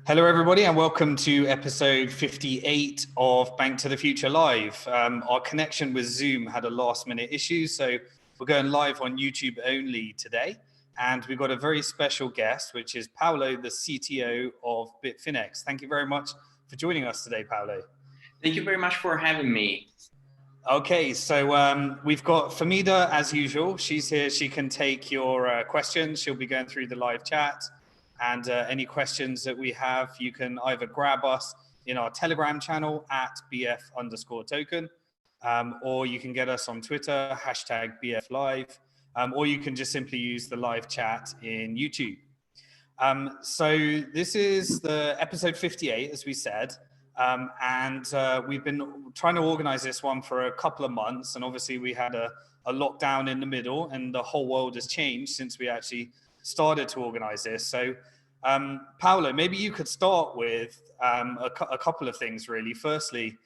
Hello, everybody, and welcome to episode 58 of Bank to the Future Live. Our connection with Zoom had a last-minute issue, so we're going live on YouTube only today. And we've got a very special guest, which is Paolo, the CTO of Bitfinex. Thank you very much for joining us today, Paolo. Thank you very much for having me. Okay, so we've got Famida, as usual. She's here. She can take your questions. She'll be going through the live chat. And any questions that we have, you can either grab us in our Telegram channel at BF_token, or you can get us on Twitter, hashtag BFLive, or you can just simply use the live chat in YouTube. So this is the episode 58, as we said, and we've been trying to organize this one for a couple of months. And obviously we had a lockdown in the middle, and the whole world has changed since we actually started to organize this. So Paolo, maybe you could start with a couple of things, really. Firstly,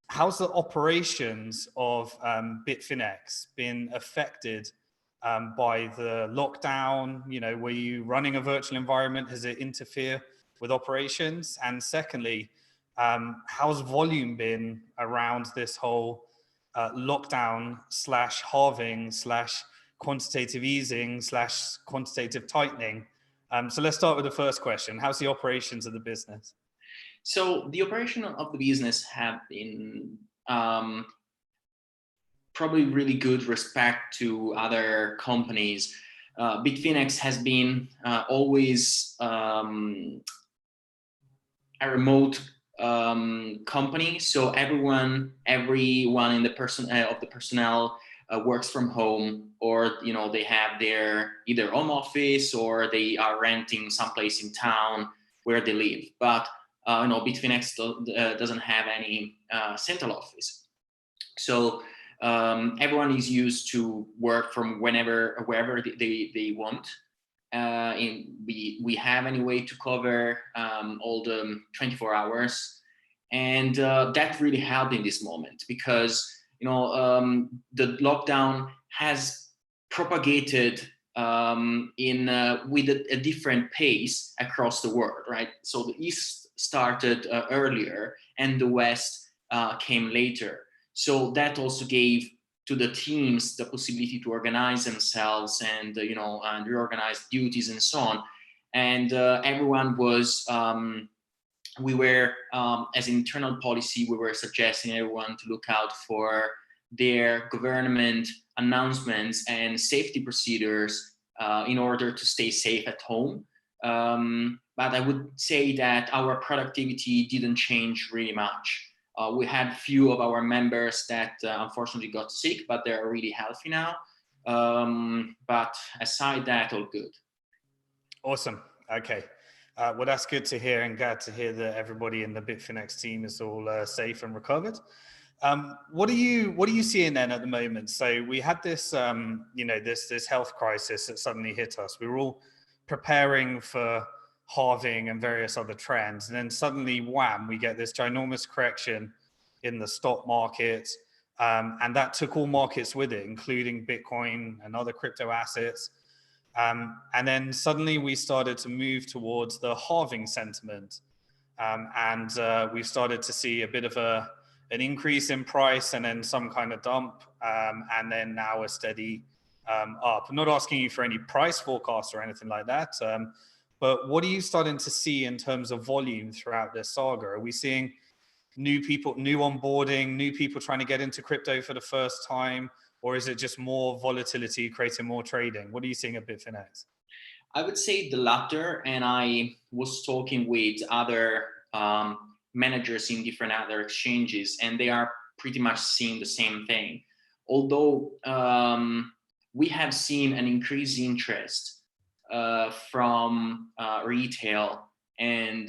how's the operations of Bitfinex been affected by the lockdown? You know, were you running a virtual environment? Has it interfered with operations? And secondly, how's volume been around this whole lockdown / halving / quantitative easing / quantitative tightening? So let's start with the first question. How's the operations of the business? So the operation of the business have been probably really good respect to other companies. Bitfinex has been always a remote company, so everyone in the personnel works from home, or they have their either home office or they are renting someplace in town where they live. But Bitfinex doesn't have any central office, so everyone is used to work from wherever they want. We have any way to cover all the 24 hours, and that really helped in this moment, because the lockdown has propagated with a different pace across the world, right? So the East started earlier and the West came later. So that also gave to the teams the possibility to organize themselves and and reorganize duties and so on. And everyone was we were, as internal policy, we were suggesting everyone to look out for their government announcements and safety procedures in order to stay safe at home. But I would say that our productivity didn't change really much. We had few of our members that unfortunately got sick, but they're really healthy now. But aside that, all good. Awesome. Okay. Well, that's good to hear, and glad to hear that everybody in the Bitfinex team is all safe and recovered. What are you seeing then at the moment? So we had this, this health crisis that suddenly hit us. We were all preparing for halving and various other trends, and then suddenly, wham, we get this ginormous correction in the stock market, and that took all markets with it, including Bitcoin and other crypto assets. And then suddenly we started to move towards the halving sentiment, and we've started to see a bit of an increase in price, and then some kind of dump, and then now a steady up. I'm not asking you for any price forecasts or anything like that, but what are you starting to see in terms of volume throughout this saga? Are we seeing new people, new onboarding, new people trying to get into crypto for the first time? Or is it just more volatility creating more trading? What are you seeing at Bitfinex? I would say the latter, and I was talking with other managers in different other exchanges, and they are pretty much seeing the same thing. Although we have seen an increased interest from retail and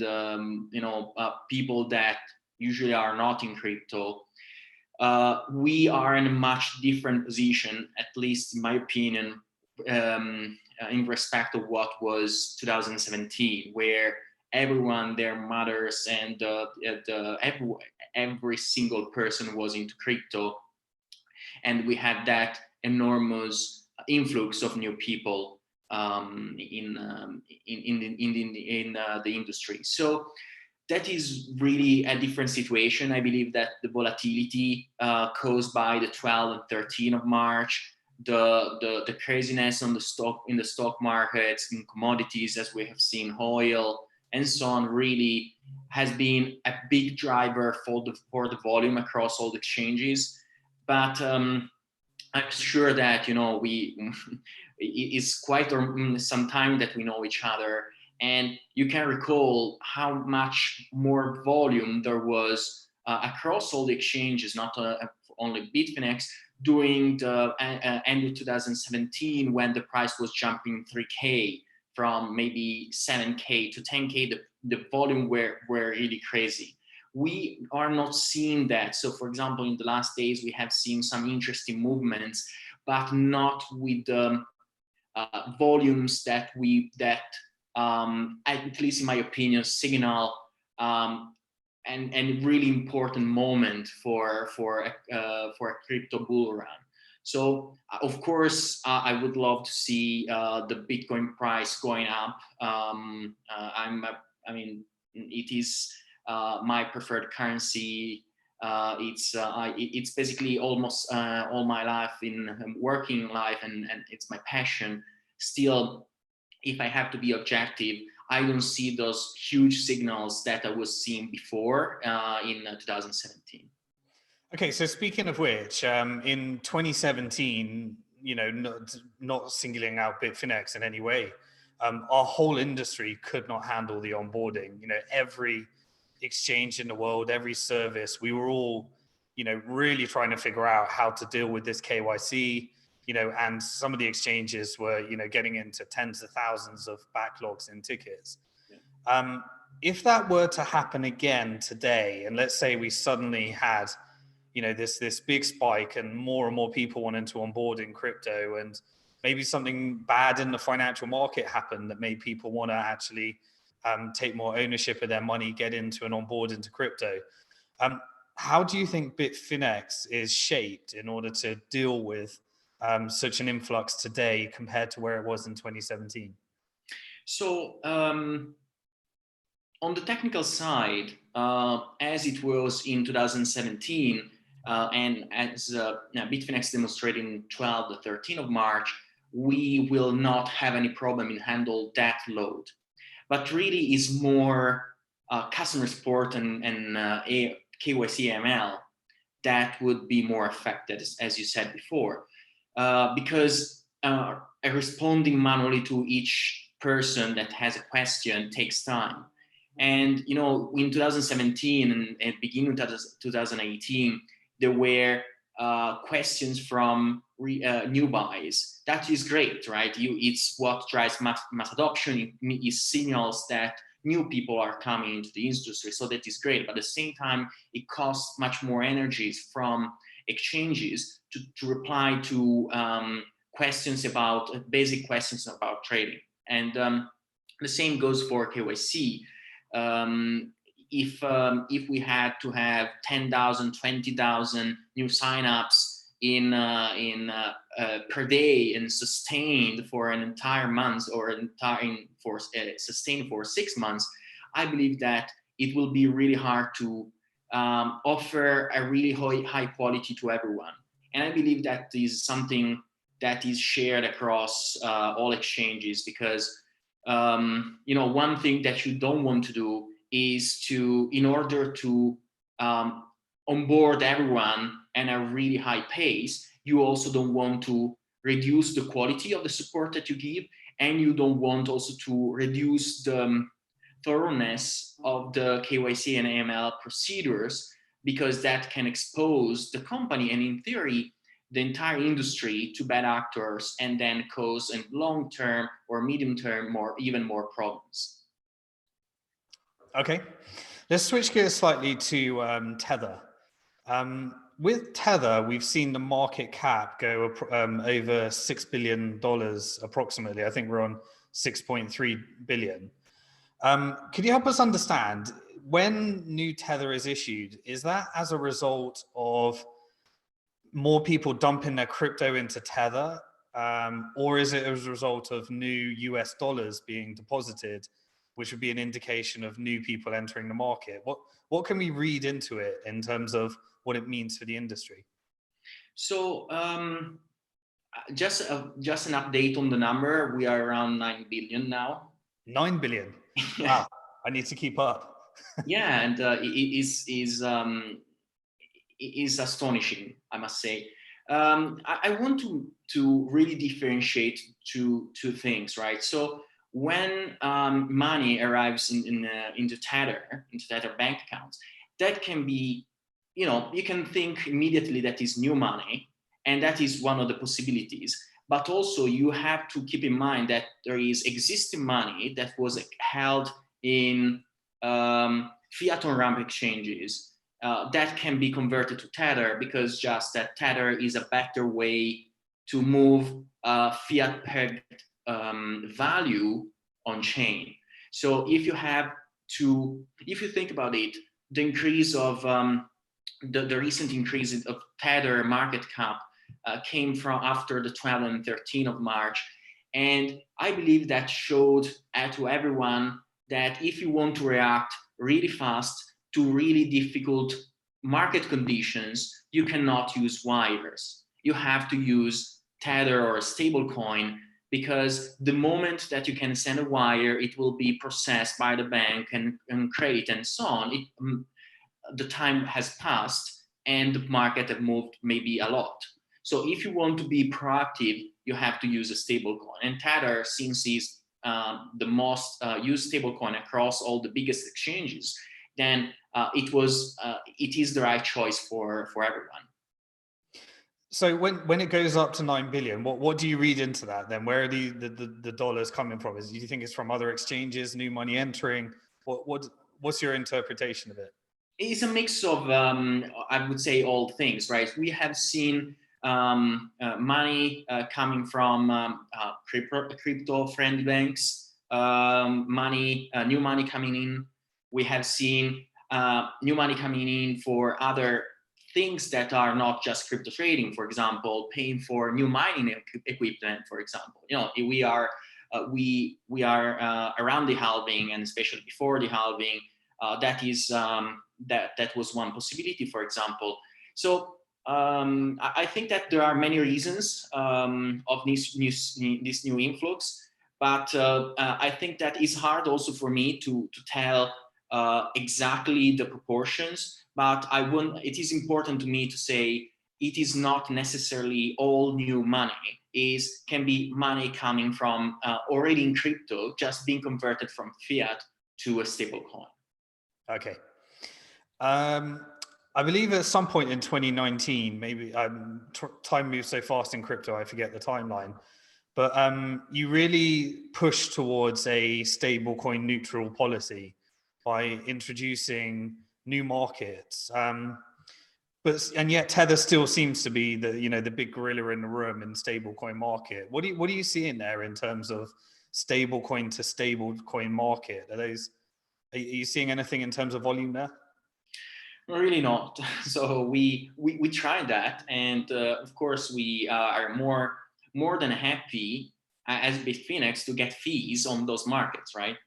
people that usually are not in crypto. We are in a much different position, at least in my opinion, in respect of what was 2017, where everyone, their mothers, and every single person was into crypto, and we had that enormous influx of new people the industry. So that is really a different situation. I believe that the volatility caused by the 12 and 13 of March, the craziness in the stock markets, in commodities, as we have seen, oil and so on, really has been a big driver for the volume across all the exchanges. But I'm sure that it's quite some time that we know each other, and you can recall how much more volume there was across all the exchanges, not only Bitfinex, during the end of 2017, when the price was jumping 3K from maybe 7K to 10K. The volume were really crazy. We are not seeing that. So for example, in the last days, we have seen some interesting movements, but not with the volumes that at least in my opinion, signal and really important moment for a crypto bull run. So of course, I would love to see the Bitcoin price going up. It is my preferred currency. It's basically almost all my life in working life, and it's my passion. Still, if I have to be objective, I don't see those huge signals that I was seeing before in 2017. Okay, so speaking of which, in 2017, not singling out Bitfinex in any way, our whole industry could not handle the onboarding. Every exchange in the world, every service, we were all, really trying to figure out how to deal with this KYC, and some of the exchanges were, getting into tens of thousands of backlogs in tickets. Yeah. If that were to happen again today, and let's say we suddenly had, this big spike and more people wanting to onboard in crypto, and maybe something bad in the financial market happened that made people want to actually take more ownership of their money, get into and onboard into crypto. How do you think Bitfinex is shaped in order to deal with such an influx today compared to where it was in 2017? So on the technical side, as it was in 2017, and as Bitfinex demonstrated in 12 to 13 of March, we will not have any problem in handle that load. But really is more customer support and KYC ML that would be more affected, as you said before, because responding manually to each person that has a question takes time. And in 2017 and at beginning of 2018, there were questions from new buys. That is great, right? It's what drives mass adoption. It signals that new people are coming into the industry, so that is great. But at the same time, it costs much more energies from exchanges to reply to basic questions about trading. And the same goes for KYC. If we had to have 10,000, 20,000 new signups per day and sustained for an entire month or sustained for 6 months, I believe that it will be really hard to offer a really high quality to everyone. And I believe that is something that is shared across all exchanges, because one thing that you don't want to do is in order to onboard everyone at a really high pace, you also don't want to reduce the quality of the support that you give, and you don't want also to reduce the thoroughness of the KYC and AML procedures, because that can expose the company and in theory the entire industry to bad actors, and then cause in long-term or medium-term even more problems. Okay, let's switch gears slightly to Tether. With Tether, we've seen the market cap go over $6 billion approximately. I think we're on 6.3 billion. Could you help us understand, when new Tether is issued, is that as a result of more people dumping their crypto into Tether? or is it as a result of new US dollars being deposited, which would be an indication of new people entering the market? What can we read into it in terms of what it means for the industry? So just an update on the number. We are around 9 billion now. 9 billion. Wow, I need to keep up. Yeah, and it is astonishing, I must say. I want to really differentiate two things, right? So when money arrives into Tether bank accounts, that can be, you can think immediately that is new money, and that is one of the possibilities. But also you have to keep in mind that there is existing money that was held in fiat on-ramp exchanges that can be converted to Tether, because just that Tether is a better way to move fiat pegged value on chain. So if you think about it, the increase of the recent increase of Tether market cap came from after the 12 and 13 of March. And I believe that showed to everyone that if you want to react really fast to really difficult market conditions, you cannot use wires. You have to use Tether or a stable coin, because the moment that you can send a wire, it will be processed by the bank and credit and so on. The time has passed and the market have moved maybe a lot. So if you want to be proactive, you have to use a stable coin. And Tether, since is the most used stablecoin across all the biggest exchanges, then it is the right choice for everyone. So when it goes up to 9 billion, what do you read into that then? Where are the dollars coming from? Do you think it's from other exchanges, new money entering? What's your interpretation of it? It's a mix of I would say all things, right? We have seen money coming from crypto-friendly banks, new money coming in. We have seen new money coming in for other things that are not just crypto trading. For example, paying for new mining equipment. For example, we are around the halving, and especially before the halving, that was one possibility. For example, so. I think that there are many reasons of this new influx, but I think that it's hard also for me to tell exactly the proportions. But it is important to me to say it is not necessarily all new money. Can be money coming from already in crypto, just being converted from fiat to a stable coin. Okay. I believe at some point in 2019, maybe time moves so fast in crypto, I forget the timeline. But you really pushed towards a stablecoin neutral policy by introducing new markets. And yet Tether still seems to be the big gorilla in the room in the stablecoin market. What do you see in there in terms of stablecoin to stablecoin market? Are you seeing anything in terms of volume there? Really not. So we tried that, and of course we are more than happy as Bitfinex to get fees on those markets, right?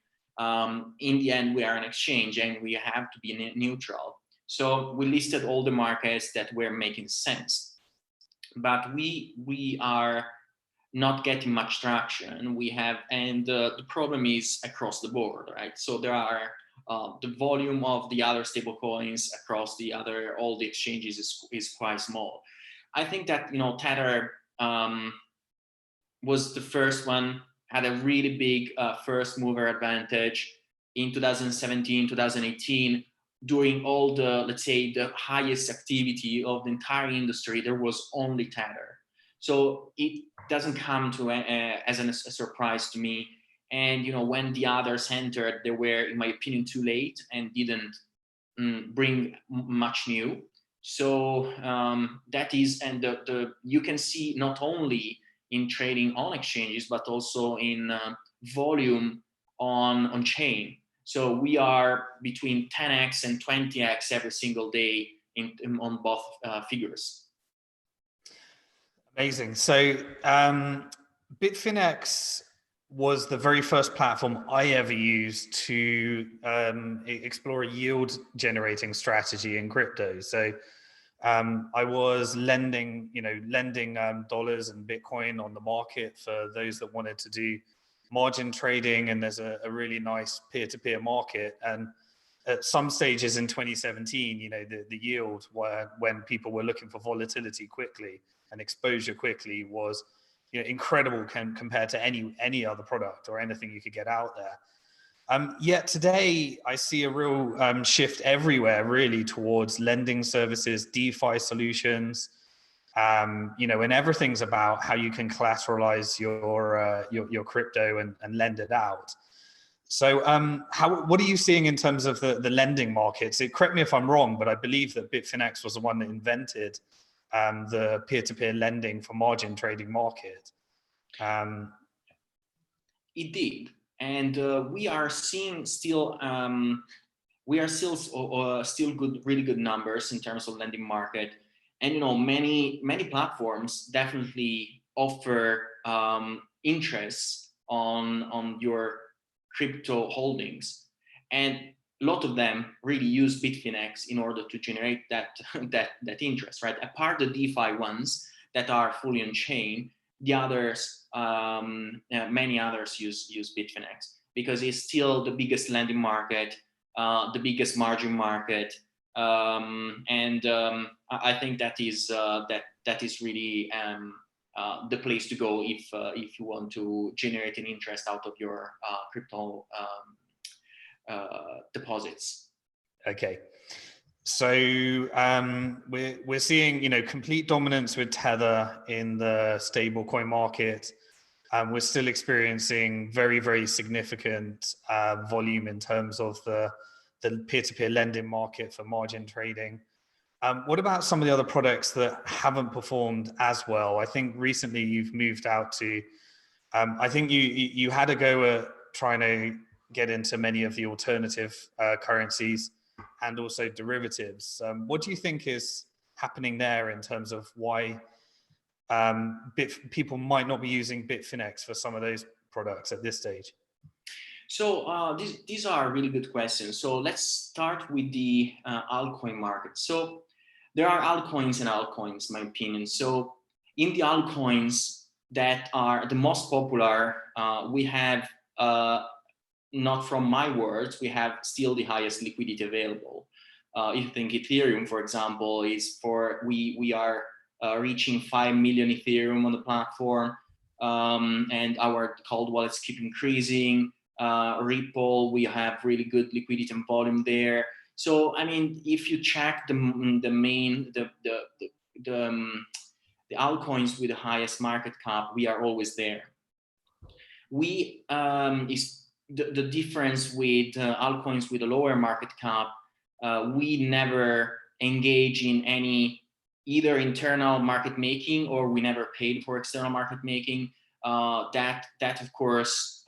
In the end, we are an exchange and we have to be neutral. So we listed all the markets that were making sense, but we are not getting much traction. And the problem is across the board, right? So there are the volume of the other stable coins across all the exchanges is quite small. I think that Tether was the first one, had a really big first mover advantage in 2017, 2018. During all the, let's say, the highest activity of the entire industry, there was only Tether. So it doesn't come as a surprise to me. And when the others entered, they were, in my opinion, too late and didn't bring much new. So that is, and you can see not only in trading on exchanges, but also in volume on chain. So we are between 10x and 20x every single day on both figures. Amazing. So Bitfinex was the very first platform I ever used to explore a yield generating strategy in crypto. So I was lending dollars and Bitcoin on the market for those that wanted to do margin trading, and there's a really nice peer-to-peer market. And at some stages in 2017, the yield when people were looking for volatility quickly and exposure quickly was incredible compared to any other product or anything you could get out there. Yet today, I see a real shift everywhere, really, towards lending services, DeFi solutions, and everything's about how you can collateralize your crypto and lend it out. So what are you seeing in terms of the lending markets? Correct me if I'm wrong, but I believe that Bitfinex was the one that invented the peer-to-peer lending for margin trading market. It did. And we are seeing still still really good numbers in terms of lending market. And many platforms definitely offer interest on your crypto holdings, and a lot of them really use Bitfinex in order to generate that that interest, right? Apart the DeFi ones that are fully on chain, the others, many others use Bitfinex because it's still the biggest lending market, the biggest margin market, and I think that is really the place to go if you want to generate an interest out of your crypto deposits. Okay. So we're seeing complete dominance with Tether in the stablecoin market. We're still experiencing very, very significant volume in terms of the peer-to-peer lending market for margin trading. What about some of the other products that haven't performed as well? I think recently you've moved out to, I think you had a go at trying to get into many of the alternative currencies and also derivatives. What do you think is happening there in terms of why people might not be using Bitfinex for some of those products at this stage? So these are really good questions. So let's start with the altcoin market. So there are altcoins and altcoins, in my opinion. So in the altcoins that are the most popular, we have, not from my words, we have still the highest liquidity available. If you think Ethereum, for example, we are reaching 5 million Ethereum on the platform, and our cold wallets keep increasing. Ripple, we have really good liquidity and volume there. So I mean, if you check the altcoins with the highest market cap, we are always there. We is the difference with altcoins with a lower market cap. We never engage in any either internal market making, or we never paid for external market making. That of course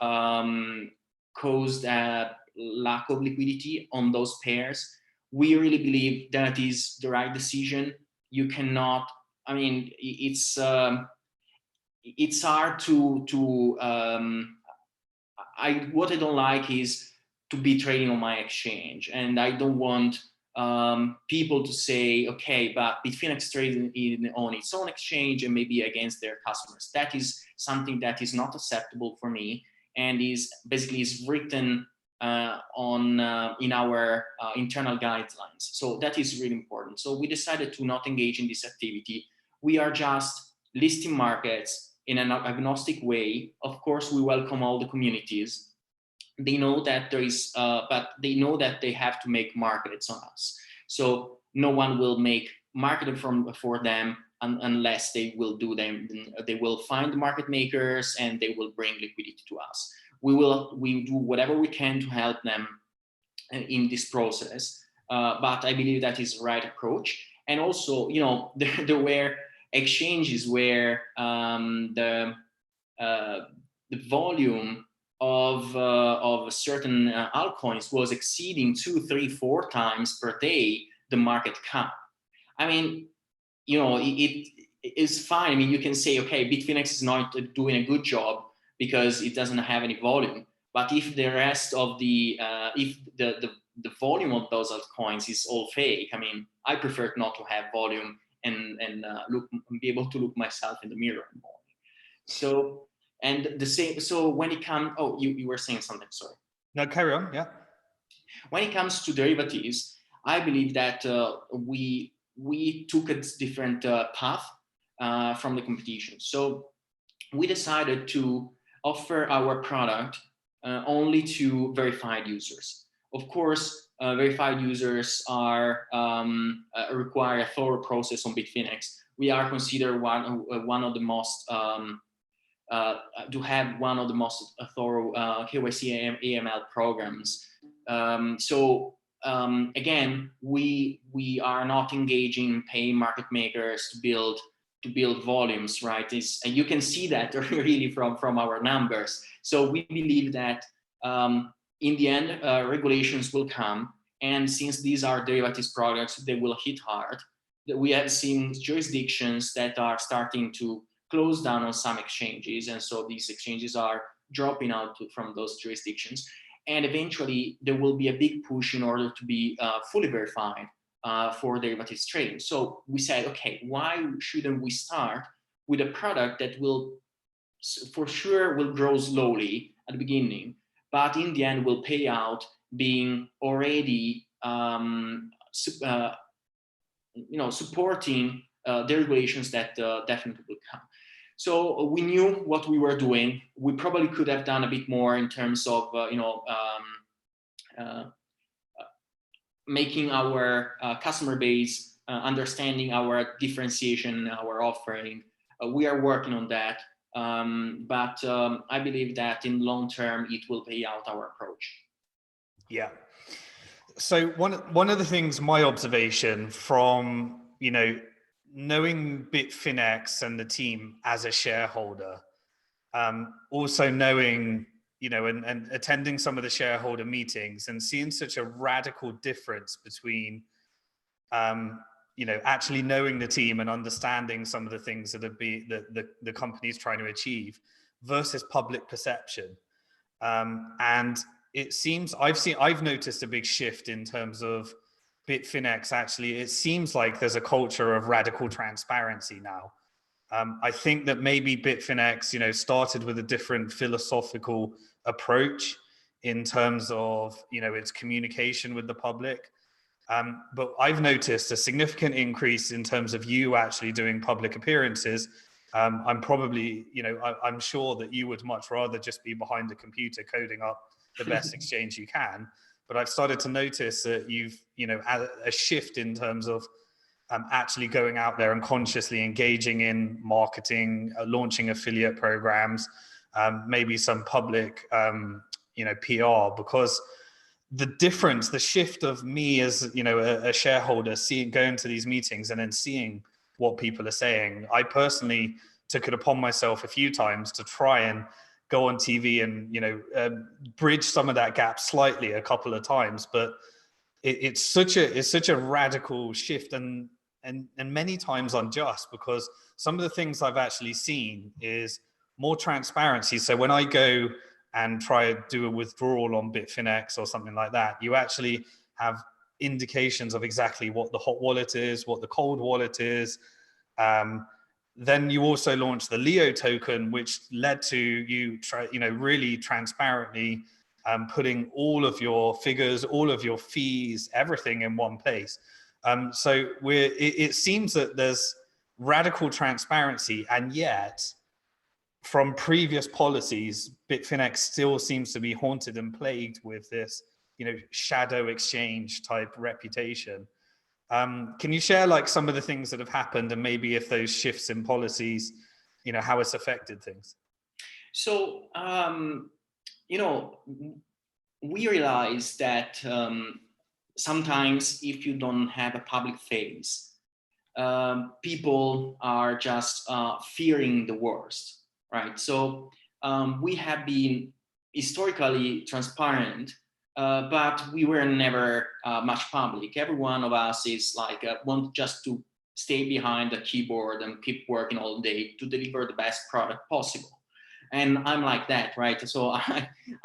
caused a lack of liquidity on those pairs. We really believe that is the right decision. You cannot, I mean, it's hard to what I don't like is to be trading on my exchange, and I don't want people to say, okay, but Bitfinex trades on its own exchange and maybe against their customers. That is something that is not acceptable for me, and is written in our internal guidelines. So that is really important. So we decided to not engage in this activity. We are just listing markets in an agnostic way. Of course, we welcome all the communities. They know that there is, but they know that they have to make markets on us. So no one will make market for them unless they will do them. They will find market makers and they will bring liquidity to us. We do whatever we can to help them in this process. But I believe that is the right approach. And also, there were exchanges where the volume of certain altcoins was exceeding 2, 3, 4 times per day the market cap. I mean, is fine. I mean, you can say, okay, Bitfinex is not doing a good job because it doesn't have any volume. But if the rest of the volume of those altcoins is all fake, I mean, I prefer not to have volume and be able to look myself in the mirror in the morning. So, and the same. So when it comes, oh, you were saying something. Sorry. No, carry on. Yeah. When it comes to derivatives, I believe that we took a different path from the competition. So we decided to offer our product only to verified users. Of course, verified users are require a thorough process on Bitfinex. We are considered one of the most to have one of the most thorough KYC AML programs. Again, we are not engaging in paying market makers to build volumes, right? And you can see that really from our numbers. So we believe that in the end, regulations will come, and since these are derivatives products, they will hit hard. We have seen jurisdictions that are starting to close down on some exchanges, and so these exchanges are dropping out from those jurisdictions. And eventually, there will be a big push in order to be fully verified for derivatives trading. So we said, okay, why shouldn't we start with a product that will, for sure, will grow slowly at the beginning, but in the end will pay out, being already supporting the regulations that definitely will come. So we knew what we were doing. We probably could have done a bit more in terms of making our customer base understanding our differentiation, our offering. We are working on that, but I believe that in long term it will pay out our approach. Yeah. So one of the things, my observation from knowing Bitfinex and the team as a shareholder, also knowing and attending some of the shareholder meetings and seeing such a radical difference between actually knowing the team and understanding some of the things that the company's trying to achieve versus public perception. And it seems I've noticed a big shift in terms of Bitfinex. Actually, it seems like there's a culture of radical transparency now. I think that maybe Bitfinex, started with a different philosophical approach in terms of, its communication with the public. But I've noticed a significant increase in terms of you actually doing public appearances. I'm probably, I'm sure that you would much rather just be behind a computer coding up the best exchange you can. But I've started to notice that you've, a shift in terms of actually going out there and consciously engaging in marketing, launching affiliate programs, maybe some public, PR, because the shift of me as, a shareholder, going to these meetings and then seeing what people are saying. I personally took it upon myself a few times to try and go on TV and, bridge some of that gap slightly a couple of times, but it's such a radical shift and many times unjust, because some of the things I've actually seen is more transparency. So when I go and try to do a withdrawal on Bitfinex or something like that, you actually have indications of exactly what the hot wallet is, what the cold wallet is. Then you also launched the Leo token, which led to you really transparently putting all of your figures, all of your fees, everything in one place. So it seems that there's radical transparency, and yet from previous policies, Bitfinex still seems to be haunted and plagued with this, shadow exchange type reputation. Can you share like some of the things that have happened, and maybe if those shifts in policies, how it's affected things? So, we realize that sometimes if you don't have a public face, people are just fearing the worst, right? So we have been historically transparent, but we were never much public. Every one of us is like want just to stay behind the keyboard and keep working all day to deliver the best product possible. And I'm like that, right? So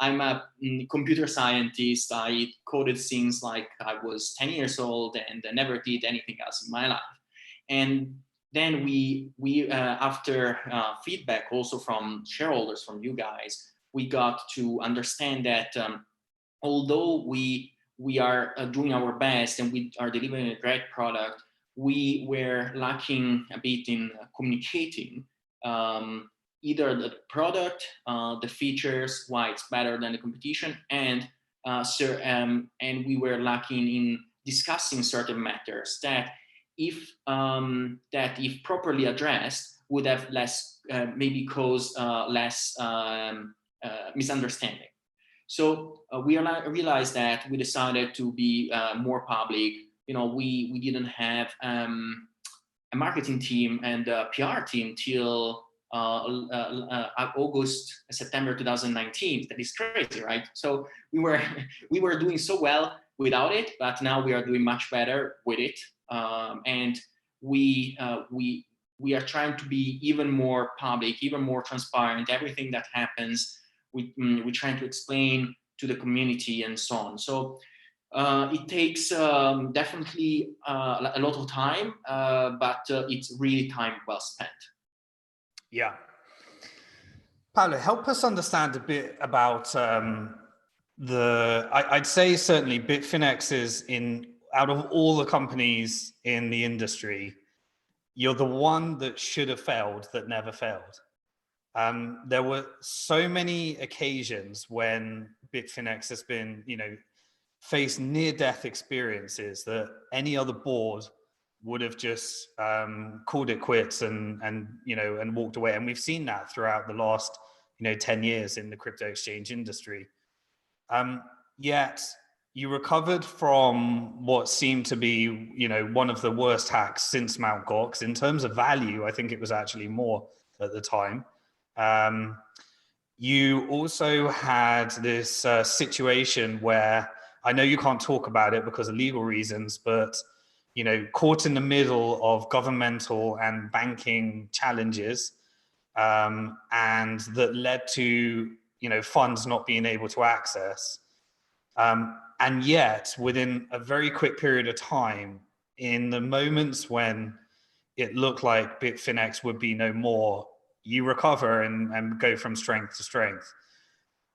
I'm a computer scientist. I coded since like I was 10 years old, and I never did anything else in my life. And then we after feedback also from shareholders, from you guys, we got to understand that although we are doing our best and we are delivering a great product, we were lacking a bit in communicating either the product, the features, why it's better than the competition, and we were lacking in discussing certain matters that if properly addressed would have less maybe cause less misunderstanding. So we realized that we decided to be more public. You know, we didn't have a marketing team and a PR team till August, September 2019. That is crazy, right? So we were doing so well without it, but now we are doing much better with it, and we are trying to be even more public, even more transparent. Everything that happens, we're trying to explain to the community and so on. So it takes definitely a lot of time, but it's really time well spent. Yeah. Paolo, help us understand a bit about I'd say certainly Bitfinex is out of all the companies in the industry, you're the one that should have failed that never failed. There were so many occasions when Bitfinex has been, faced near-death experiences that any other board would have just called it quits and walked away. And we've seen that throughout the last 10 years in the crypto exchange industry. Yet you recovered from what seemed to be one of the worst hacks since Mt. Gox. In terms of value, I think it was actually more at the time. You also had this situation where, I know you can't talk about it because of legal reasons, but caught in the middle of governmental and banking challenges, and that led to funds not being able to access. And yet, within a very quick period of time, in the moments when it looked like Bitfinex would be no more, you recover and go from strength to strength.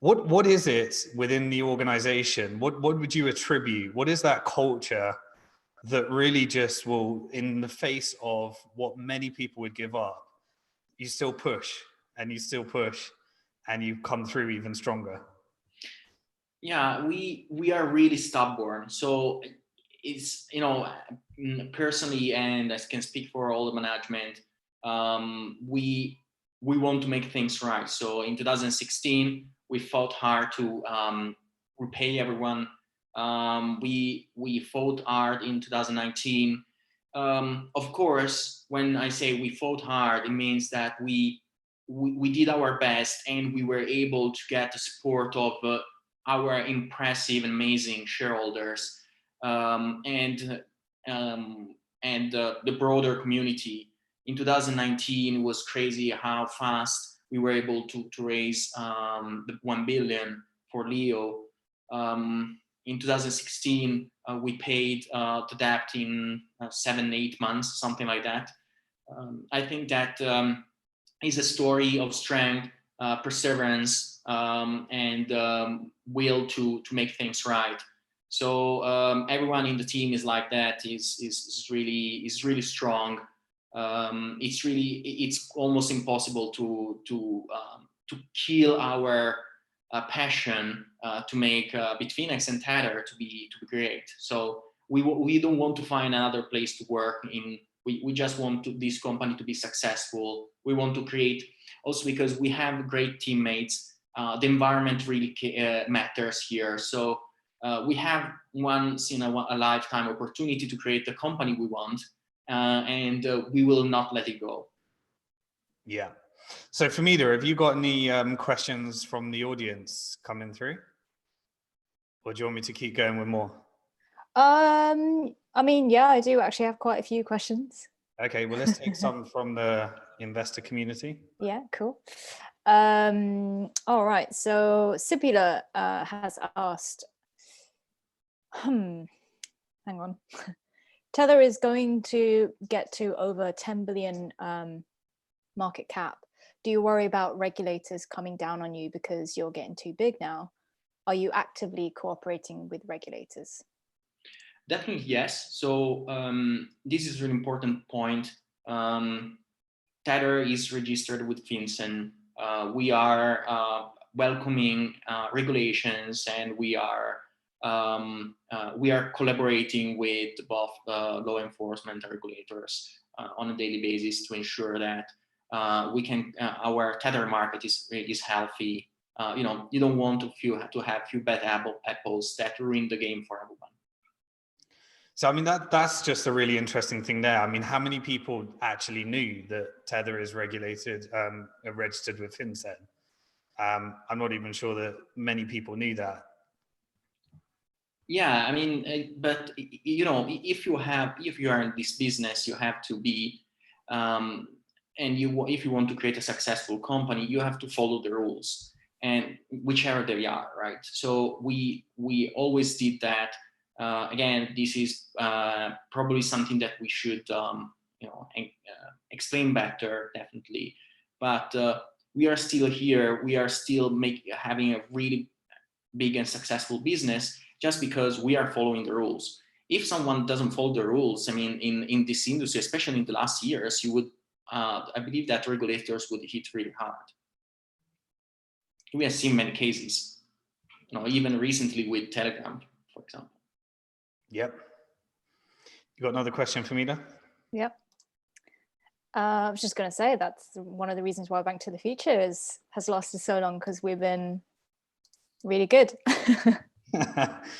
What is it within the organization? What would you attribute? What is that culture that really just will, in the face of what many people would give up, you still push and you still push and you come through even stronger? Yeah, we are really stubborn. So it's, personally, and I can speak for all the management, we want to make things right. So in 2016, we fought hard to repay everyone. We fought hard in 2019. Of course, when I say we fought hard, it means that we did our best, and we were able to get the support of our impressive and amazing shareholders, and the broader community. In 2019, it was crazy how fast we were able to raise the 1 billion for Leo. In 2016, we paid the debt in 7-8 months, something like that. I think that is a story of strength, perseverance, and will to make things right. So everyone in the team is like that. Is really strong. It's almost impossible to kill our passion to make Bitfinex and Tether to be great. So we don't want to find another place to work in. We just want this company to be successful. We want to create, also because we have great teammates. The environment really matters here. So we have once in a lifetime opportunity to create the company we want, and we will not let it go. Yeah. So Famida, have you got any questions from the audience coming through? Or do you want me to keep going with more? I mean, yeah, I do actually have quite a few questions. Okay, well, let's take some from the investor community. Yeah, cool. All right, so Sipila has asked, hang on. Tether is going to get to over 10 billion market cap. Do you worry about regulators coming down on you because you're getting too big now? Are you actively cooperating with regulators? Definitely yes. So this is an important point. Tether is registered with FinCEN. We are welcoming regulations, and we are collaborating with both law enforcement and regulators on a daily basis to ensure that our Tether market is healthy. You don't want to have few bad apples that ruin the game for everyone. So, I mean, that's just a really interesting thing there. I mean, how many people actually knew that Tether is regulated, registered with FinCEN? I'm not even sure that many people knew that. Yeah, I mean, but if you are in this business, you have to be, and if you want to create a successful company, you have to follow the rules, and whichever they are, right? So we always did that. Again, this is probably something that we should explain better, definitely. But we are still here. We are still having a really big and successful business just because we are following the rules. If someone doesn't follow the rules, I mean, in this industry, especially in the last years, you would, I believe that regulators would hit really hard. We have seen many cases, even recently with Telegram, for example. Yep. You got another question for me, Yep. I was just going to say that's one of the reasons why Bank to the Future has lasted so long, because we've been really good.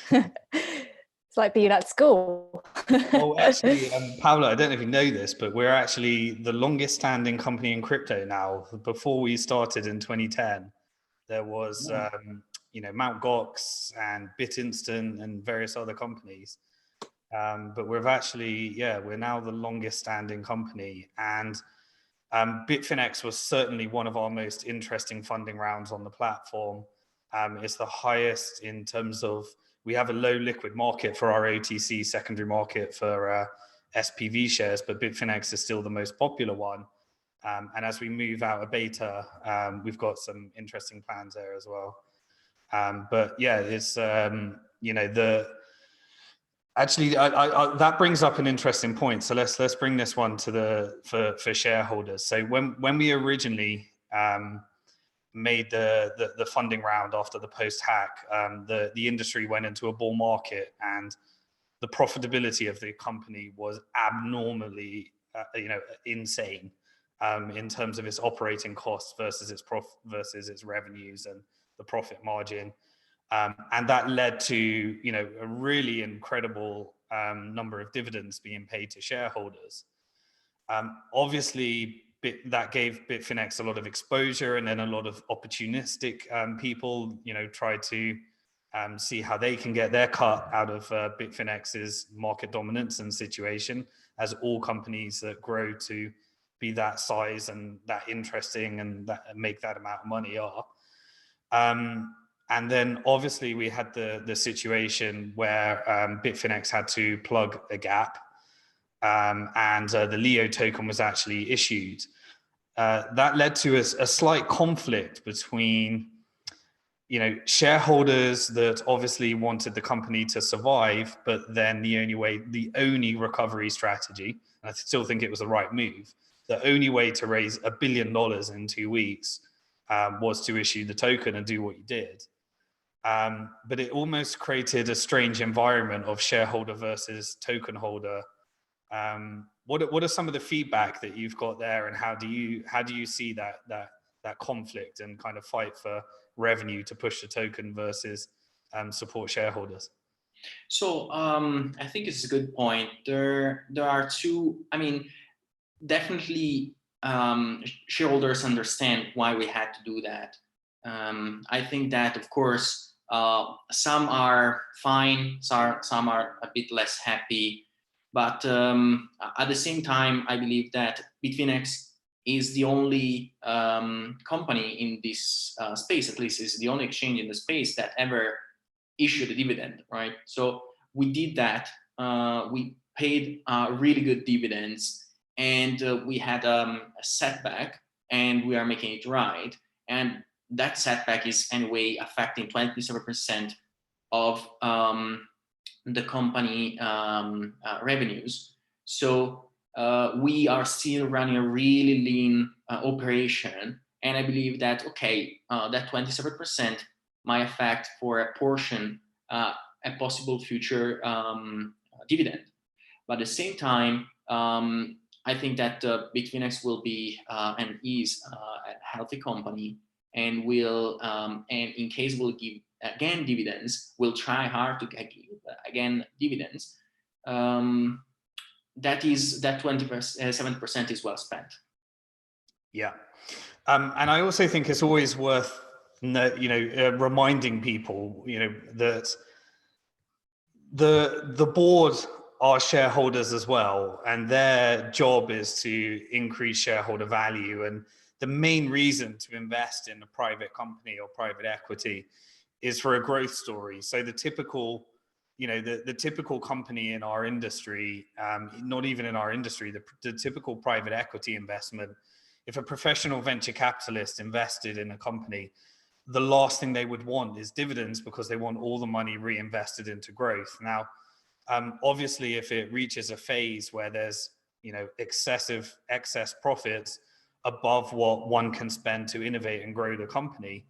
It's like being at school. Oh, actually, Paolo, I don't know if you know this, but we're actually the longest standing company in crypto now. Before we started in 2010, there was, Mt. Gox and BitInstant and various other companies. But we're now the longest standing company. And Bitfinex was certainly one of our most interesting funding rounds on the platform. It's the highest in terms of, we have a low liquid market for our OTC secondary market for SPV shares, but Bitfinex is still the most popular one. And as we move out of beta, we've got some interesting plans there as well. But yeah, it's, actually, that brings up an interesting point. So let's bring this one to for shareholders. So when we originally made the funding round after the post hack, the industry went into a bull market, and the profitability of the company was abnormally insane in terms of its operating costs versus its revenues and the profit margin. And that led to a really incredible number of dividends being paid to shareholders. Obviously, that gave Bitfinex a lot of exposure, and then a lot of opportunistic people, try to see how they can get their cut out of Bitfinex's market dominance and situation, as all companies that grow to be that size and that interesting and that make that amount of money are. And then obviously we had the situation where Bitfinex had to plug a gap, and the Leo token was actually issued. That led to a slight conflict between shareholders that obviously wanted the company to survive, but then the only recovery strategy, and I still think it was the right move, the only way to raise $1 billion in 2 weeks was to issue the token and do what you did. But it almost created a strange environment of shareholder versus token holder. What are some of the feedback that you've got there, and how do you see that conflict and kind of fight for revenue to push the token versus support shareholders? So I think it's a good point. There are two. I mean, definitely shareholders understand why we had to do that. I think that, of course, some are fine, some are a bit less happy, But at the same time, I believe that Bitfinex is the only company in this space, at least is the only exchange in the space that ever issued a dividend, right? So we did that. We paid really good dividends, and we had a setback, and we are making it right. And that setback is anyway affecting 27% of the company revenues. So we are still running a really lean operation, and I believe that that 27% might affect for a portion a possible future dividend. But at the same time, I think that Bitfinex will be and is a healthy company, and will and in case we'll give again dividends, we'll try hard to give again dividends. That 27% is well spent. Yeah, and I also think it's always worth reminding people that the board are shareholders as well, and their job is to increase shareholder value. And the main reason to invest in a private company or private equity is for a growth story. So the typical, the typical company in our industry, not even in our industry, the typical private equity investment, if a professional venture capitalist invested in a company, the last thing they would want is dividends, because they want all the money reinvested into growth. Now, obviously, if it reaches a phase where there's excess profits above what one can spend to innovate and grow the company,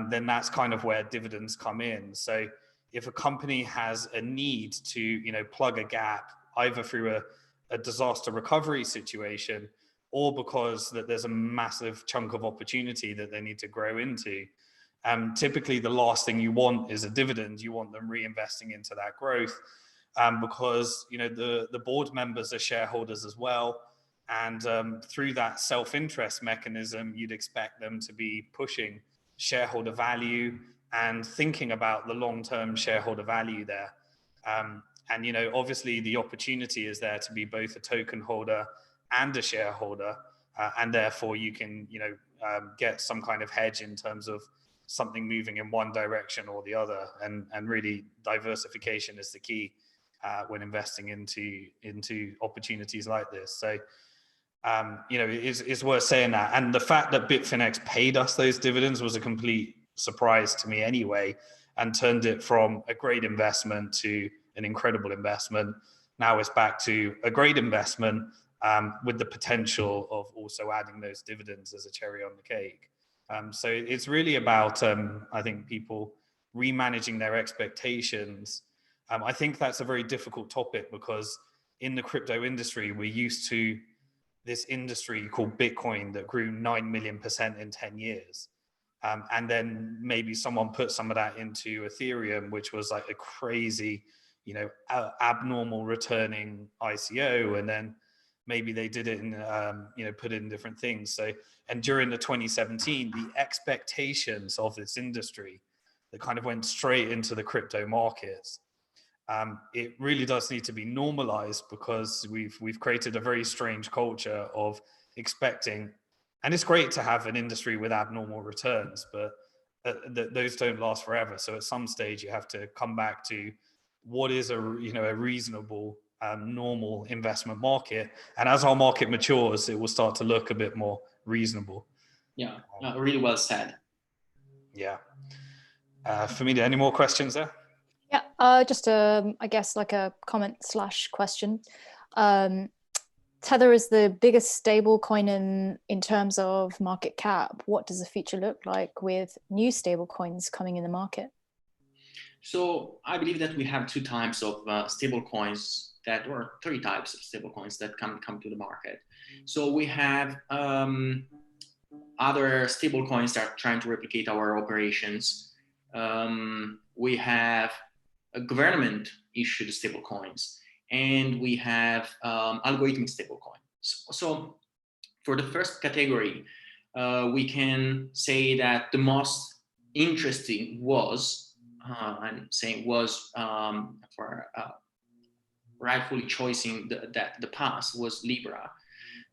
then that's kind of where dividends come in. So if a company has a need to plug a gap, either through a disaster recovery situation, or because that there's a massive chunk of opportunity that they need to grow into, typically the last thing you want is a dividend. You want them reinvesting into that growth, because the board members are shareholders as well, and through that self-interest mechanism, you'd expect them to be pushing shareholder value and thinking about the long-term shareholder value there. And obviously the opportunity is there to be both a token holder and a shareholder, and therefore you can get some kind of hedge in terms of something moving in one direction or the other, and really diversification is the key when investing into opportunities like this. So it's worth saying that. And the fact that Bitfinex paid us those dividends was a complete surprise to me anyway, and turned it from a great investment to an incredible investment. Now it's back to a great investment, with the potential of also adding those dividends as a cherry on the cake. So it's really about, I think, people remanaging their expectations. I think that's a very difficult topic, because in the crypto industry, we're used to this industry called Bitcoin that grew 9 million% in 10 years. And then maybe someone put some of that into Ethereum, which was like a crazy, abnormal returning ICO. And then maybe they did it in, put it in different things. So, and during the 2017, the expectations of this industry that kind of went straight into the crypto markets, it really does need to be normalized, because we've created a very strange culture of expecting, and it's great to have an industry with abnormal returns, but those don't last forever. So at some stage you have to come back to what is a reasonable normal investment market, and as our market matures, it will start to look a bit more reasonable. Yeah, really well said. Yeah. Famida, any more questions there? Yeah, just I guess like a comment / question. Tether is the biggest stable coin in terms of market cap. What does the future look like with new stable coins coming in the market? So I believe that we have two types of stable coins, or three types of stable coins that can come to the market. So we have other stable coins that are trying to replicate our operations. We have government issued stable coins, and we have algorithmic stable coins. So for the first category, we can say that the most interesting was, I'm saying was, for rightfully choosing the path was Libra,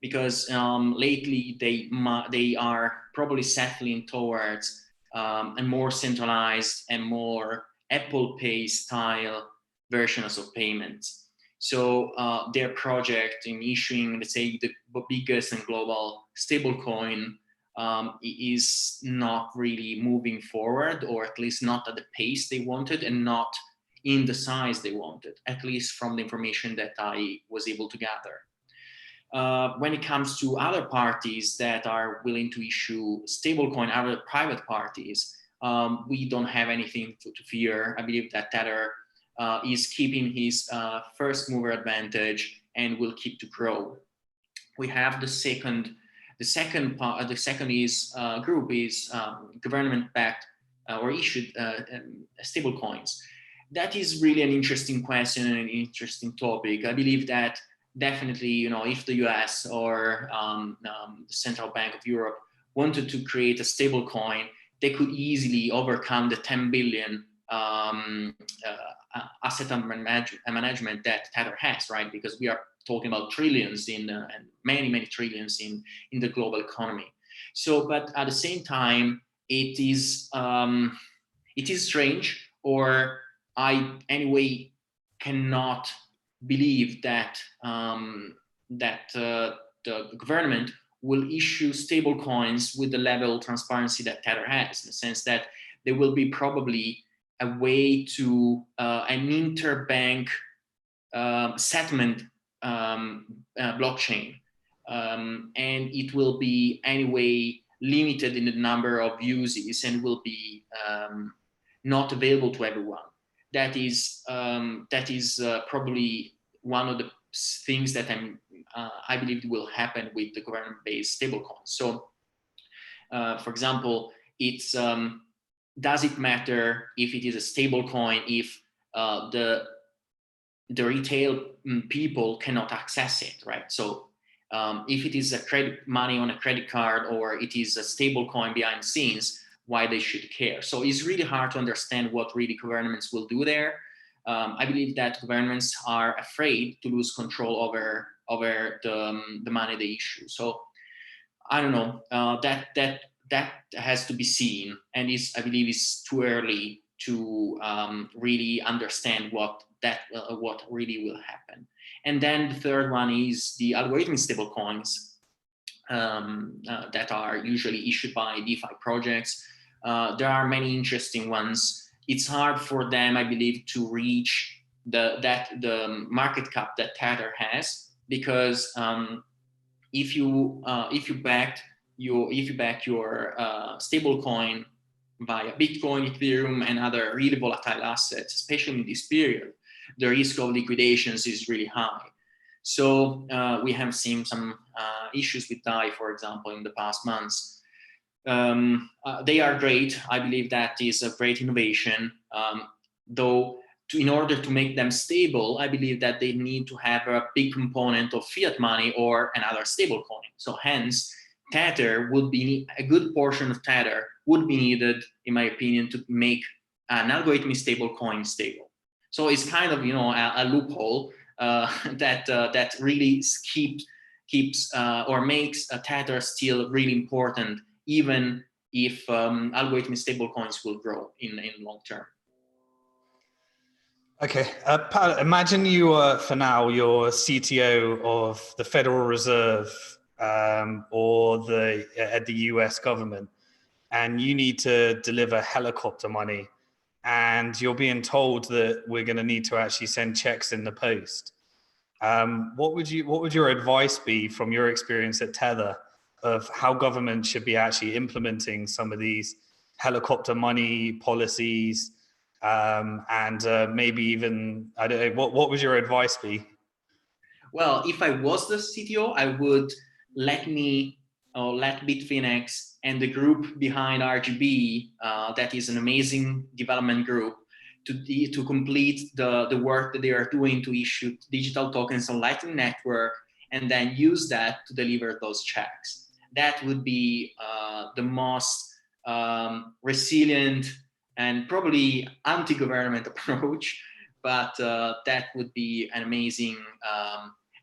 because lately they are probably settling towards a more centralized and more Apple Pay style versions of payments. So their project in issuing, let's say, the biggest and global stablecoin is not really moving forward, or at least not at the pace they wanted and not in the size they wanted, at least from the information that I was able to gather. When it comes to other parties that are willing to issue stablecoin, other private parties, we don't have anything to fear. I believe that Tether is keeping his first mover advantage and will keep to grow. We have the second part. The second group is government-backed or issued stablecoins. That is really an interesting question and an interesting topic. I believe that definitely, you know, if the US or the Central Bank of Europe wanted to create a stable coin, they could easily overcome the 10 billion asset under management that Tether has, right? Because we are talking about trillions and many trillions in the global economy. So, but at the same time, it is strange, or I anyway cannot believe that the government will issue stable coins with the level of transparency that Tether has, in the sense that there will be probably a way to an interbank settlement blockchain, and it will be anyway limited in the number of uses and will be not available to everyone. That is probably one of the things that I believe will happen with the government-based stablecoins. So, for example, it's does it matter if it is a stablecoin if the retail people cannot access it, right? So if it is a money on a credit card, or it is a stable coin behind the scenes, why they should care? So it's really hard to understand what really governments will do there. I believe that governments are afraid to lose control over the money they issue. So I don't know. That has to be seen, and I believe it's too early to really understand what really will happen. And then the third one is the algorithmic stablecoins that are usually issued by DeFi projects. There are many interesting ones. It's hard for them, I believe, to reach the market cap that Tether has, because if you back your stable coin via Bitcoin, Ethereum, and other really volatile assets, especially in this period, the risk of liquidations is really high. So we have seen some issues with DAI, for example, in the past months. They are great. I believe that is a great innovation, though in order to make them stable, I believe that they need to have a big component of fiat money or another stable coin. So hence, Tether would be, a good portion of Tether would be needed, in my opinion, to make an algorithmic stable coin stable. So it's kind of, you know, a loophole that really keeps or makes a Tether still really important, even if algorithmic stable coins will grow in long term. Okay, Paolo, imagine you are, for now, you're CTO of the Federal Reserve or at the US government, and you need to deliver helicopter money, and you're being told that we're going to need to actually send checks in the post. What would your advice be from your experience at Tether of how government should be actually implementing some of these helicopter money policies? And maybe even, I don't know, what would your advice be? Well, if I was the CTO, I would let Bitfinex and the group behind RGB, that is an amazing development group, to complete the work that they are doing to issue digital tokens on Lightning Network, and then use that to deliver those checks. That would be the most resilient and probably anti-government approach, but that would be an amazing,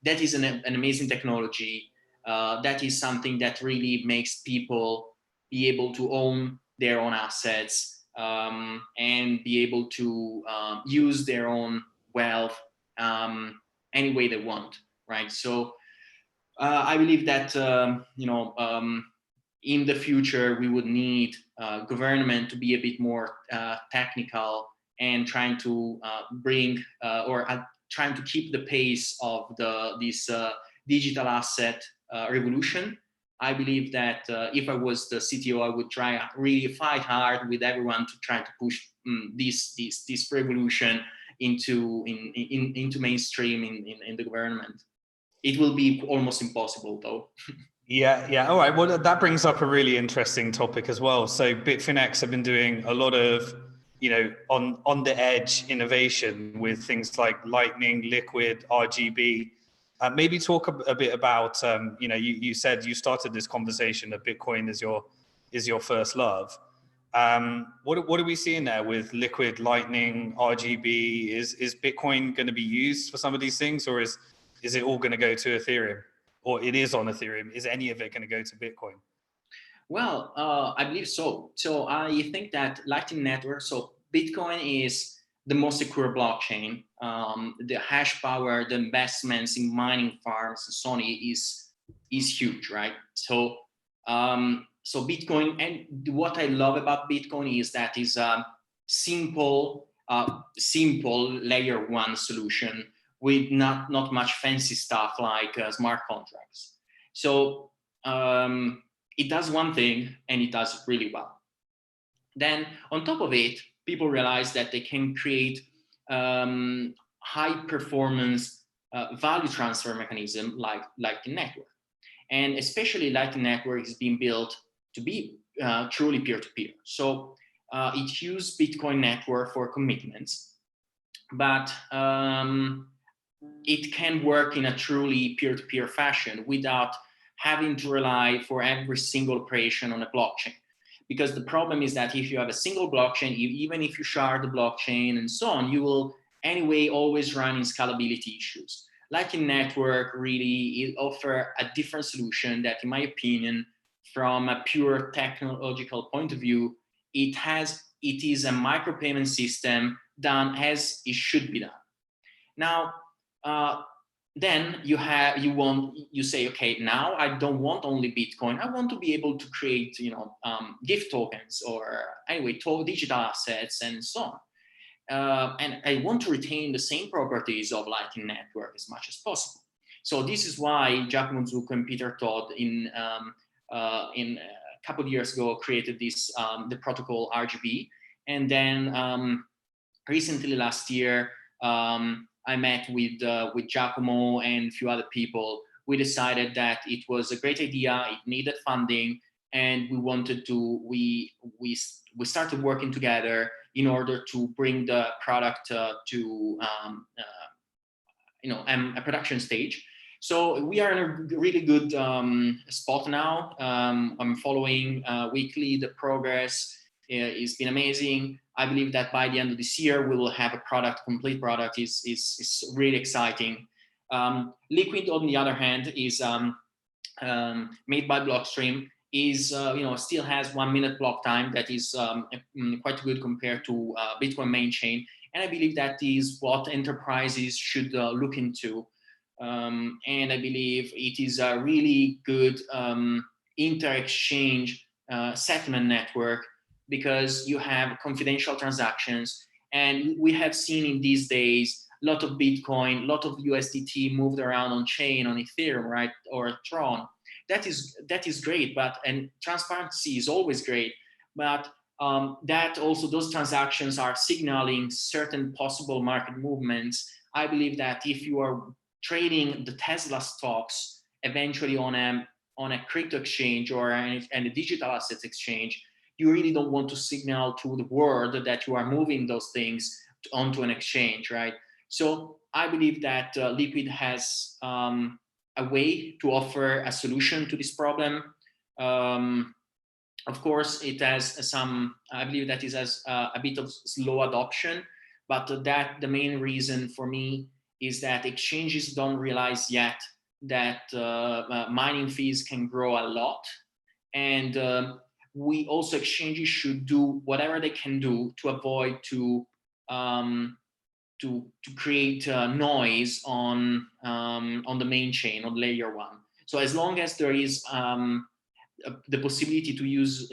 that is an amazing technology. That is something that really makes people be able to own their own assets, and be able to use their own wealth any way they want, right? So I believe that in the future we would need government to be a bit more technical and trying to bring trying to keep the pace of this digital asset revolution. I believe that if I was the CTO, I would try really fight hard with everyone to try to push this revolution into mainstream in the government. It will be almost impossible though. Yeah. All right. Well, that brings up a really interesting topic as well. So Bitfinex have been doing a lot of, on the edge innovation with things like Lightning, Liquid, RGB. Maybe talk a bit about, you said you started this conversation that Bitcoin is your first love. What are we seeing there with Liquid, Lightning, RGB? Is Bitcoin going to be used for some of these things, or is it all going to go to Ethereum? Or it is on Ethereum? Is any of it going to go to Bitcoin? Well, I believe so. So I think that Lightning Network, so Bitcoin is the most secure blockchain. The hash power, the investments in mining farms and so on is huge, right? So so Bitcoin, and what I love about Bitcoin is that is a simple layer one solution with not much fancy stuff like smart contracts. So it does one thing and it does it really well. Then on top of it, people realize that they can create high performance value transfer mechanism like Lightning Network. And especially Lightning Network is being built to be truly peer-to-peer. So it uses Bitcoin network for commitments, but it can work in a truly peer-to-peer fashion without having to rely for every single operation on a blockchain. Because the problem is that if you have a single blockchain, even if you shard the blockchain and so on, you will anyway always run in scalability issues. Lightning Network really offer a different solution that, in my opinion, from a pure technological point of view, it is a micropayment system done as it should be done. Now, then you say, okay, now I don't want only Bitcoin. I want to be able to create, gift tokens or anyway, digital assets and so on. And I want to retain the same properties of Lightning Network as much as possible. So this is why Giacomo Zucco and Peter Todd in a couple of years ago created this the protocol RGB. And then recently last year, I met with Giacomo and a few other people. We decided that it was a great idea, it needed funding, and we wanted to, we started working together in order to bring the product to a production stage. So we are in a really good spot now. I'm following weekly the progress. It's been amazing. I believe that by the end of this year, we will have a complete product. Is really exciting. Liquid, on the other hand, is made by Blockstream, is still has 1 minute block time that is quite good compared to Bitcoin main chain. And I believe that is what enterprises should look into. And I believe it is a really good inter-exchange settlement network, because you have confidential transactions. And we have seen in these days a lot of Bitcoin, a lot of USDT moved around on chain, on Ethereum, right, or Tron. That is great, and transparency is always great, but that also, those transactions are signaling certain possible market movements. I believe that if you are trading the Tesla stocks eventually on a crypto exchange or a digital assets exchange, you really don't want to signal to the world that you are moving those things onto an exchange, right? So I believe that Liquid has a way to offer a solution to this problem. Of course, it has I believe that it has a bit of slow adoption, but the main reason for me is that exchanges don't realize yet that mining fees can grow a lot, and we also exchanges should do whatever they can do to avoid to create noise on the main chain, on layer 1. So as long as there is the possibility to use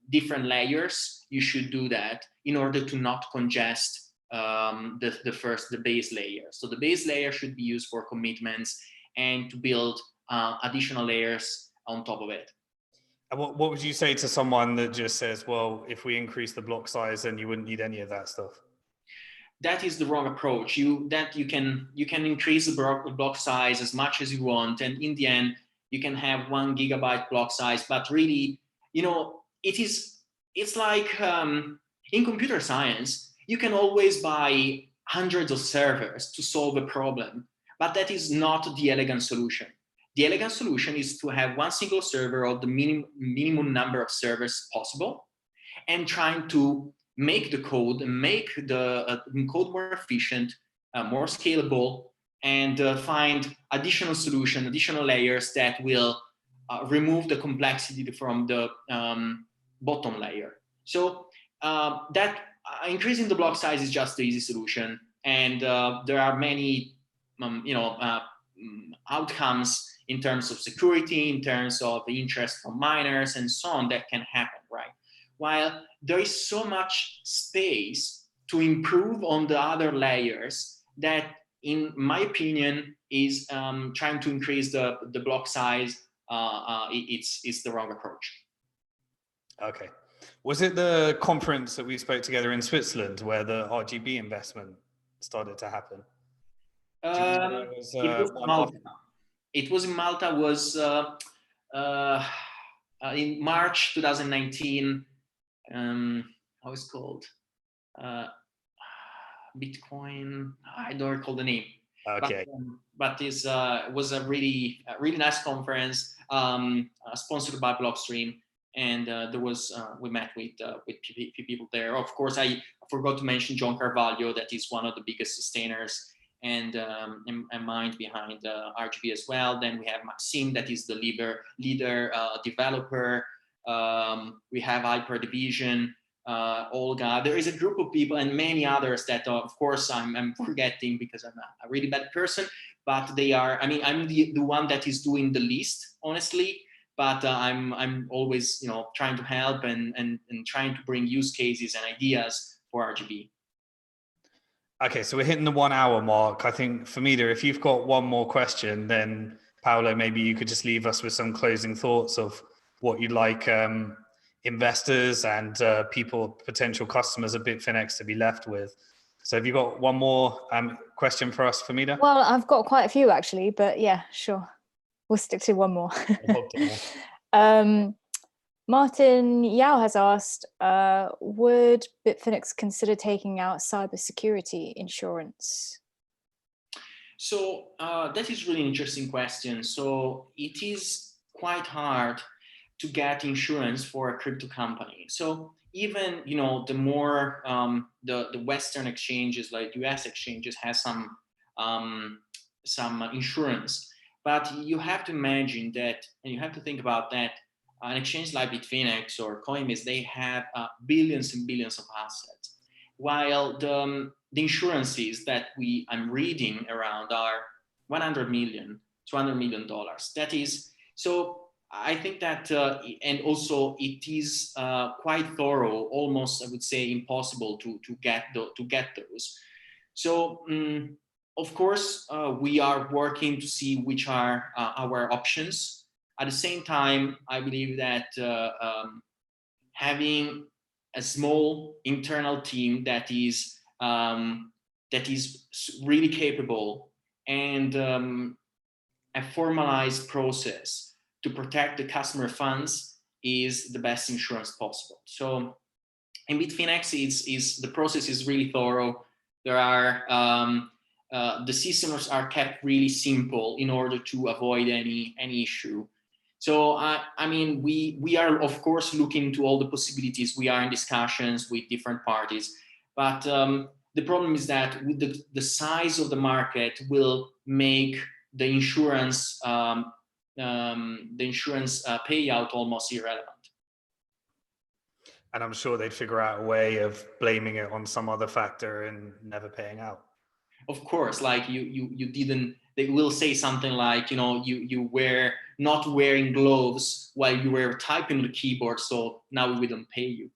different layers, you should do that in order to not congest the base layer. So the base layer should be used for commitments and to build additional layers on top of it. And what would you say to someone that just says, well, if we increase the block size, then you wouldn't need any of that stuff? That is the wrong approach. You can increase the block size as much as you want, and in the end you can have 1 gigabyte block size. But really, it's like in computer science, you can always buy hundreds of servers to solve a problem, but that is not the elegant solution. The elegant solution is to have 1 single server of the minimum number of servers possible, and trying to make the code, make the code more efficient, more scalable, and find additional solution, additional layers that will remove the complexity from the bottom layer. So that increasing the block size is just the easy solution, and there are many outcomes in terms of security, in terms of the interest from miners and so on that can happen, right? While there is so much space to improve on the other layers that, in my opinion, is trying to increase the block size. It's the wrong approach. Okay. Was it the conference that we spoke together in Switzerland where the RGB investment started to happen? It was in Malta. Was in March 2019. How it's called? Bitcoin. I don't recall the name. Okay. But it was a really nice conference, sponsored by Blockstream, and there was we met with few people there. Of course, I forgot to mention John Carvalho, that is one of the biggest sustainers and mind behind RGB as well. Then we have Maxime, that is the leader developer. We have Hyper Division, Olga. There is a group of people and many others that, of course, I'm forgetting because I'm a really bad person. But they are. I mean, I'm the one that is doing the least, honestly. But I'm always, trying to help and trying to bring use cases and ideas for RGB. Okay, so we're hitting the 1 hour mark. I think, Famida, if you've got one more question, then Paolo, maybe you could just leave us with some closing thoughts of what you'd like investors and potential customers of Bitfinex to be left with. So have you got one more question for us, Famida? Well, I've got quite a few actually, but yeah, sure. We'll stick to one more. Martin Yao has asked, would Bitfinex consider taking out cybersecurity insurance? So that is really interesting question. So it is quite hard to get insurance for a crypto company. So even, the more the Western exchanges like US exchanges has some insurance, but you have to imagine that, and you have to think about that. An exchange like Bitfinex or Coinbase, they have billions and billions of assets, while the insurances that I'm reading around are 100 million, 200 million dollars. That is, so I think that, and also it is quite thorough, almost I would say impossible to get those. So of course we are working to see which are our options. At the same time, I believe that having a small internal team that is really capable and a formalized process to protect the customer funds is the best insurance possible. So in Bitfinex, the process is really thorough. There are the systems are kept really simple in order to avoid any issue. So, I mean, we are, of course, looking into all the possibilities. We are in discussions with different parties, But the problem is that with the size of the market will make the insurance payout almost irrelevant. And I'm sure they'd figure out a way of blaming it on some other factor and never paying out. Of course, like you didn't. They will say something like, you were not wearing gloves while you were typing on the keyboard, so now we don't pay you.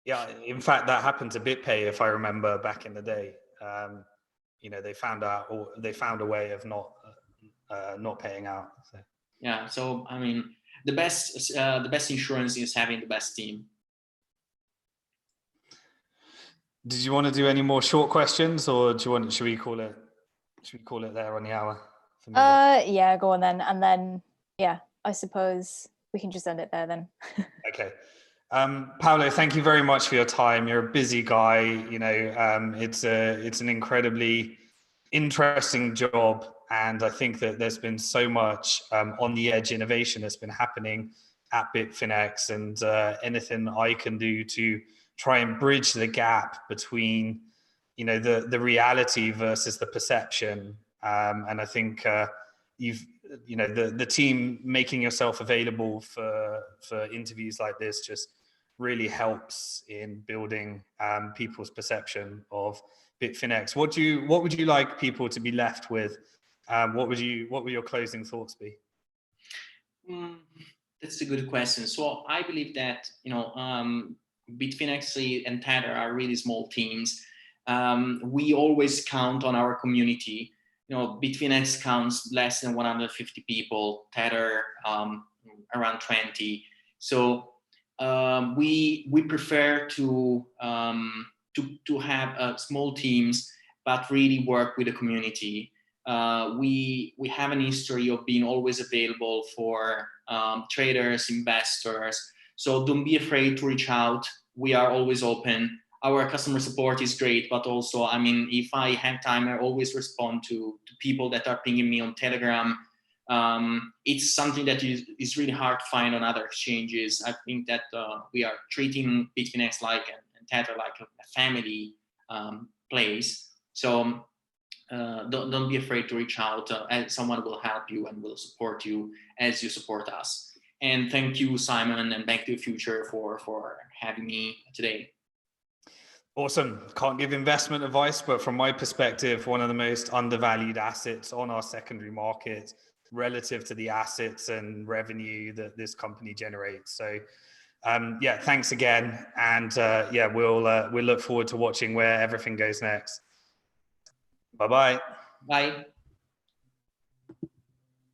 Yeah, in fact, that happened to BitPay, if I remember back in the day. They found out, or they found a way of not paying out. So. Yeah, so I mean, the best insurance is having the best team. Did you want to do any more short questions, or should we call it there on the hour? Yeah, go on then, and then yeah, I suppose we can just end it there then. Okay. Paolo, thank you very much for your time. You're a busy guy. It's an incredibly interesting job, and I think that there's been so much on the edge innovation that's been happening at Bitfinex, and anything I can do to try and bridge the gap between the reality versus the perception, and I think the team making yourself available for interviews like this just really helps in building people's perception of Bitfinex. What would you like people to be left with? What would your closing thoughts be? That's a good question. So I believe that Bitfinex and Tether are really small teams. We always count on our community. Bitfinex counts less than 150 people. Tether around 20. So we prefer to have small teams, but really work with the community. We have an history of being always available for traders, investors. So don't be afraid to reach out. We are always open. Our customer support is great, but also, I mean, if I have time, I always respond to people that are pinging me on Telegram. It's something that is really hard to find on other exchanges. I think that we are treating Bitfinex and Tether like a family place. So don't be afraid to reach out. Someone will help you and will support you as you support us. And thank you, Simon, and Bank to the Future for having me today. Awesome. Can't give investment advice, but from my perspective, one of the most undervalued assets on our secondary market relative to the assets and revenue that this company generates. So thanks again. And we'll look forward to watching where everything goes next. Bye-bye. Bye.